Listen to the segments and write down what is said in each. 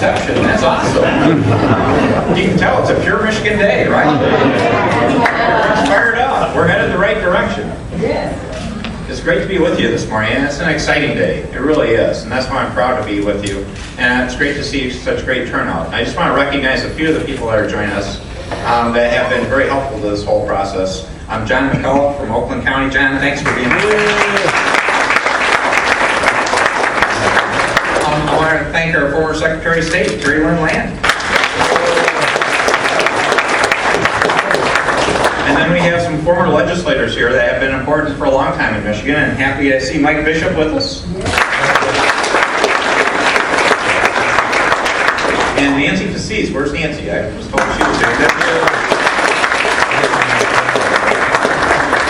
reception. That's awesome. You can tell it's a pure Michigan day, right? We're fired up. We're headed the right direction. It's great to be with you this morning, and it's an exciting day. It really is, and that's why I'm proud to be with you. And it's great to see such great turnout. I just want to recognize a few of the people that are joining us that have been very helpful to this whole process. I'm John McCullough from Oakland County. John, thanks for being here. I want to thank our former Secretary of State, Terry Lynn Land. And then we have some former legislators here that have been important for a long time in Michigan, and happy to see Mike Bishop with us. And Nancy Cassis. Where's Nancy? I was told she was there.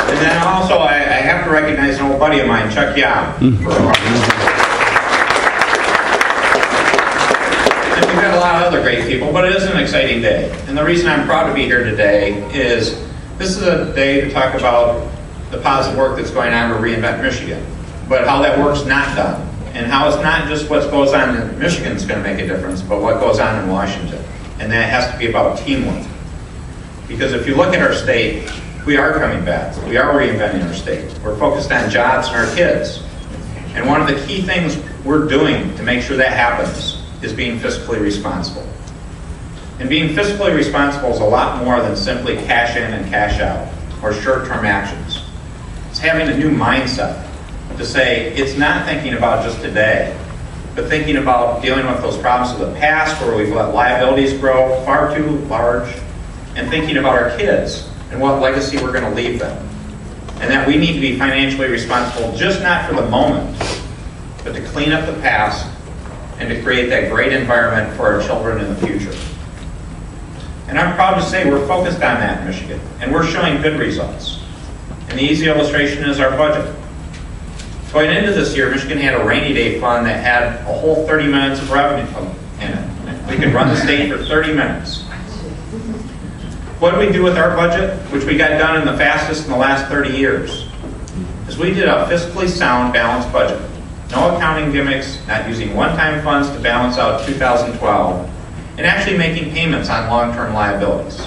And then also, I have to recognize an old buddy of mine, Chuck Yao. And we've got a lot of other great people, but it is an exciting day. And the reason I'm proud to be here today is this is a day to talk about the positive work that's going on to reinvent Michigan, but how that work's not done, and how it's not just what goes on in Michigan is going to make a difference, but what goes on in Washington. And that has to be about teamwork. Because if you look at our state, we are coming back. We are reinventing our state. We're focused on jobs and our kids. And one of the key things we're doing to make sure that happens is being fiscally responsible. And being fiscally responsible is a lot more than simply cash in and cash out or short-term actions. It's having a new mindset to say it's not thinking about just today, but thinking about dealing with those problems of the past where we've let liabilities grow far too large, and thinking about our kids and what legacy we're going to leave them. And that we need to be financially responsible, just not for the moment, but to clean up the past and to create that great environment for our children in the future. And I'm proud to say we're focused on that in Michigan, and we're showing good results. And the easy illustration is our budget. Going into this year, Michigan had a rainy day fund that had a whole 30 minutes of revenue in it. We could run the state for 30 minutes. What did we do with our budget, which we got done in the fastest in the last 30 years? Is we did a fiscally sound, balanced budget. No accounting gimmicks, not using one-time funds to balance out 2012, and actually making payments on long-term liabilities.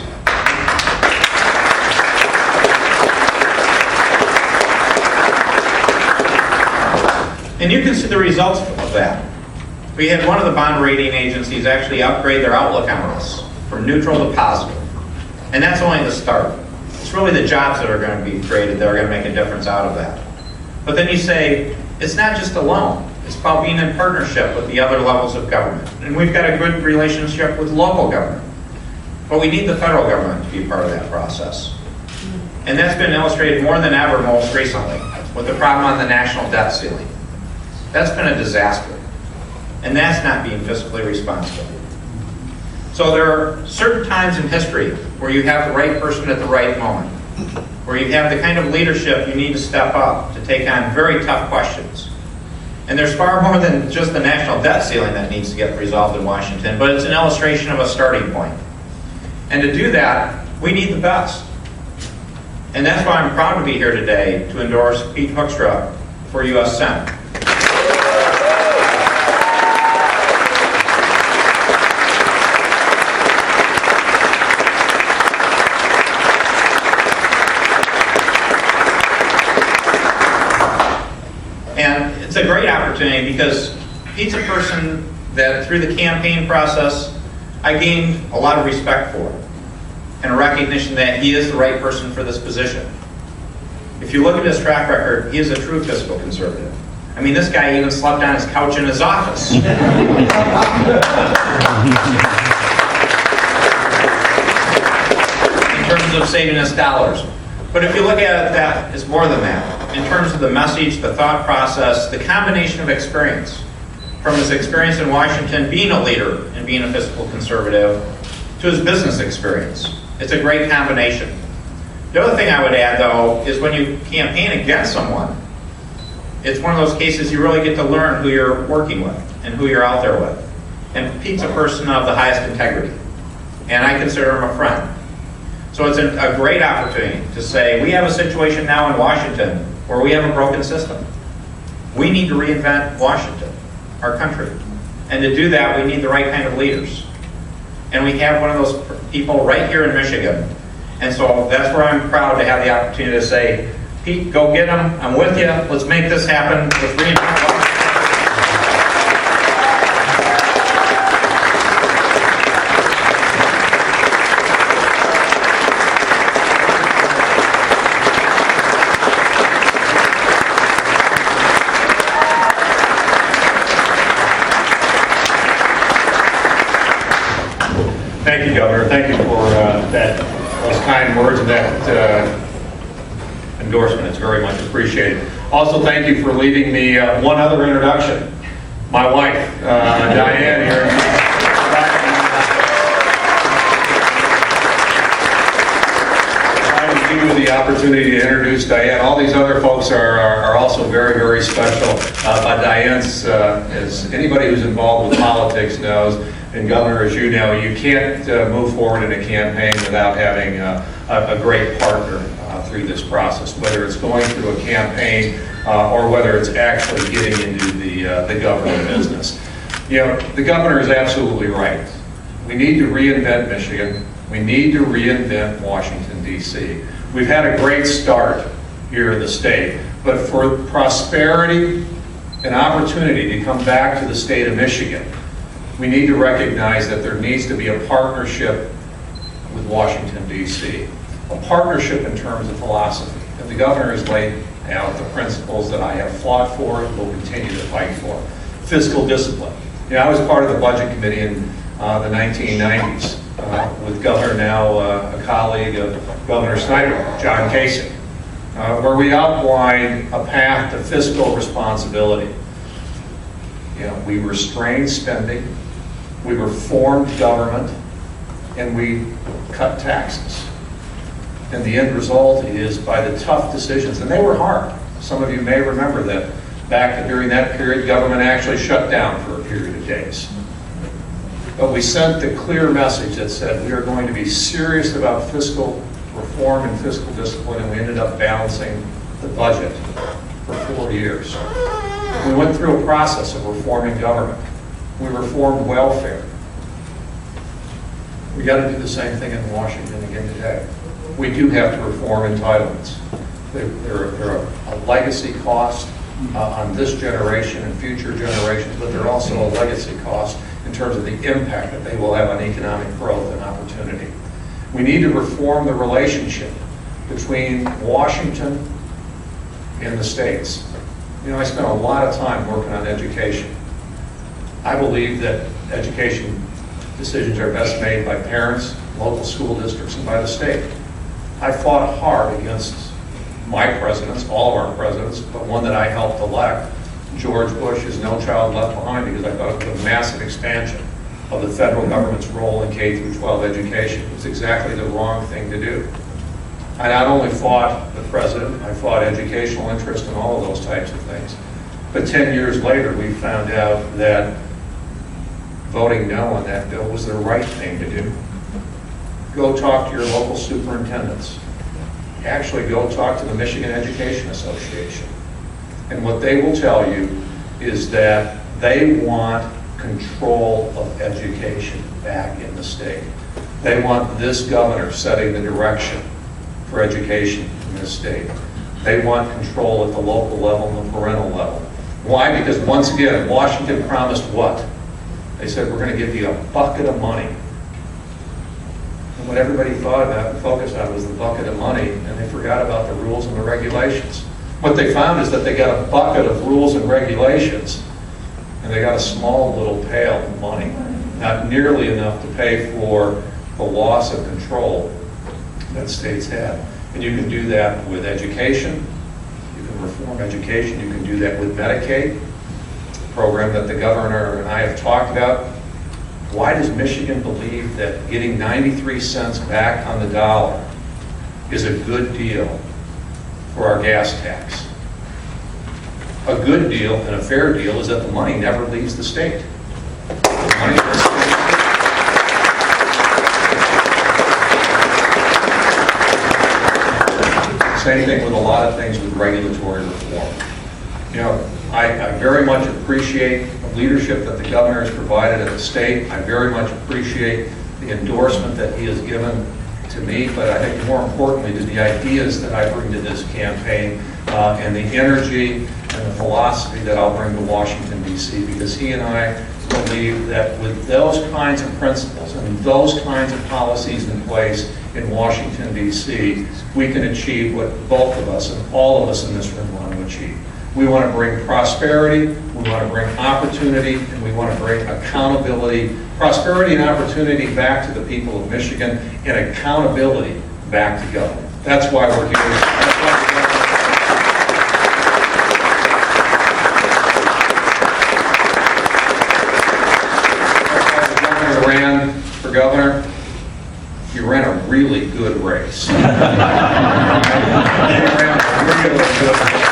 And you can see the results of that. We had one of the bond rating agencies actually upgrade their outlook on us from neutral to positive. And that's only the start. It's really the jobs that are going to be created that are going to make a difference out of that. But then you say, it's not just a loan. It's about being in partnership with the other levels of government. And we've got a good relationship with local government. But we need the federal government to be part of that process. And that's been illustrated more than ever most recently with the problem on the national debt ceiling. That's been a disaster. And that's not being fiscally responsible. So there are certain times in history where you have the right person at the right moment, where you have the kind of leadership you need to step up to take on very tough questions. And there's far more than just the national debt ceiling that needs to get resolved in Washington, but it's an illustration of a starting point. And to do that, we need the best. And that's why I'm proud to be here today to endorse Pete Hoekstra for U.S. Senate. And it's a great opportunity because Pete's a person that through the campaign process, I gained a lot of respect for, and a recognition that he is the right person for this position. If you look at his track record, he is a true fiscal conservative. I mean, this guy even slept on his couch in his office. In terms of saving us dollars. But if you look at it, that is more than that. In terms of the message, the thought process, the combination of experience, from his experience in Washington being a leader and being a fiscal conservative, to his business experience. It's a great combination. The other thing I would add, though, is when you campaign against someone, it's one of those cases you really get to learn who you're working with and who you're out there with. And Pete's a person of the highest integrity, and I consider him a friend. So it's a great opportunity to say, we have a situation now in Washington where we have a broken system. We need to reinvent Washington, our country. And to do that, we need the right kind of leaders. And we have one of those people right here in Michigan. And so that's where I'm proud to have the opportunity to say, Pete, go get them. I'm with you. Let's make this happen. Let's reinvent Washington. Thank you, Governor. Thank you for those kind words and that endorsement. It's very much appreciated. Also, thank you for leaving me one other introduction. My wife, Diane, here. I give you the opportunity to introduce Diane. All these other folks are also very, very special. But Diane's, as anybody who's involved with politics knows, and Governor, as you know, you can't move forward in a campaign without having a great partner through this process, whether it's going through a campaign or whether it's actually getting into the government business. You know, the governor is absolutely right. We need to reinvent Michigan. We need to reinvent Washington, D.C. We've had a great start here in the state, but for prosperity and opportunity to come back to the state of Michigan, we need to recognize that there needs to be a partnership with Washington, D.C., a partnership in terms of philosophy. And the governor has laid out the principles that I have fought for and will continue to fight for. Fiscal discipline. You know, I was part of the budget committee in the 1990s with Governor, now a colleague of Governor Snyder, John Kasich, where we outlined a path to fiscal responsibility. You know, we restrained spending, we reformed government, and we cut taxes. And the end result is, by the tough decisions, and they were hard. Some of you may remember that back during that period, government actually shut down for a period of days. But we sent the clear message that said we are going to be serious about fiscal reform and fiscal discipline, and we ended up balancing the budget for 4 years. We went through a process of reforming government. We reformed welfare. We got to do the same thing in Washington again today. We do have to reform entitlements. They're a legacy cost on this generation and future generations, but they're also a legacy cost in terms of the impact that they will have on economic growth and opportunity. We need to reform the relationship between Washington and the states. You know, I spent a lot of time working on education. I believe that education decisions are best made by parents, local school districts, and by the state. I fought hard against my presidents, all of our presidents, but one that I helped elect, George Bush's No Child Left Behind, because I thought it was a massive expansion of the federal government's role in K-12 education. It was exactly the wrong thing to do. I not only fought the president, I fought educational interest and all of those types of things. But 10 years later, we found out that voting no on that bill was the right thing to do. Go talk to your local superintendents. Actually, go talk to the Michigan Education Association. And what they will tell you is that they want control of education back in the state. They want this governor setting the direction for education in this state. They want control at the local level and the parental level. Why? Because once again, Washington promised what? They said, we're going to give you a bucket of money. And what everybody thought about and focused on was the bucket of money, and they forgot about the rules and the regulations. What they found is that they got a bucket of rules and regulations, and they got a small little pail of money, not nearly enough to pay for the loss of control that states had. And you can do that with education. You can reform education. You can do that with Medicaid, a program that the governor and I have talked about. Why does Michigan believe that getting 93 cents back on the dollar is a good deal for our gas tax? A good deal and a fair deal is that the money never leaves the state. The money Same thing with a lot of things with regulatory reform. You know, I very much appreciate the leadership that the governor has provided at the state. I very much appreciate the endorsement that he has given to me, but I think more importantly to the ideas that I bring to this campaign and the energy and the philosophy that I'll bring to Washington, D.C., because he and I believe that with those kinds of principles and those kinds of policies in place in Washington, D.C., we can achieve what both of us and all of us in this room want to achieve. We want to bring prosperity, we want to bring opportunity, and we want to bring accountability, prosperity and opportunity back to the people of Michigan, and accountability back to government. That's why we're here. That's why the governor ran for governor. He ran a really good race. He ran a really good race.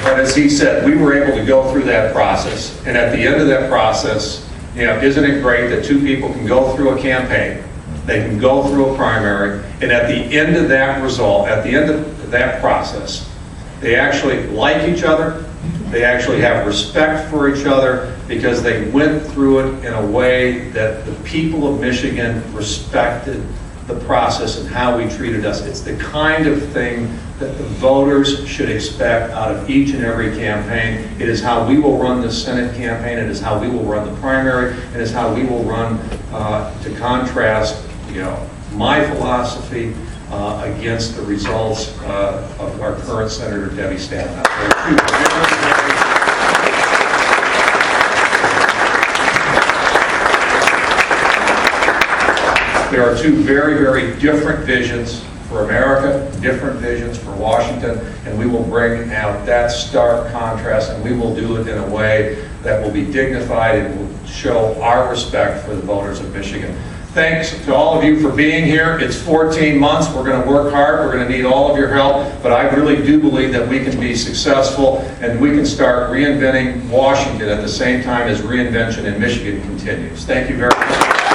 But as he said, we were able to go through that process. And at the end of that process, you know, isn't it great that two people can go through a campaign, they can go through a primary, and at the end of that result, at the end of that process, they actually like each other, they actually have respect for each other because they went through it in a way that the people of Michigan respected the process and how we treated us. It's the kind of thing that the voters should expect out of each and every campaign. It is how we will run the Senate campaign. It is how we will run the primary. It is how we will run, to contrast, you know, my philosophy against the results of our current Senator Debbie Stabenow. There are two very, very different visions for America, different visions for Washington, and we will bring out that stark contrast, and we will do it in a way that will be dignified and will show our respect for the voters of Michigan. Thanks to all of you for being here. It's 14 months. We're going to work hard. We're going to need all of your help, but I really do believe that we can be successful and we can start reinventing Washington at the same time as reinvention in Michigan continues. Thank you very much.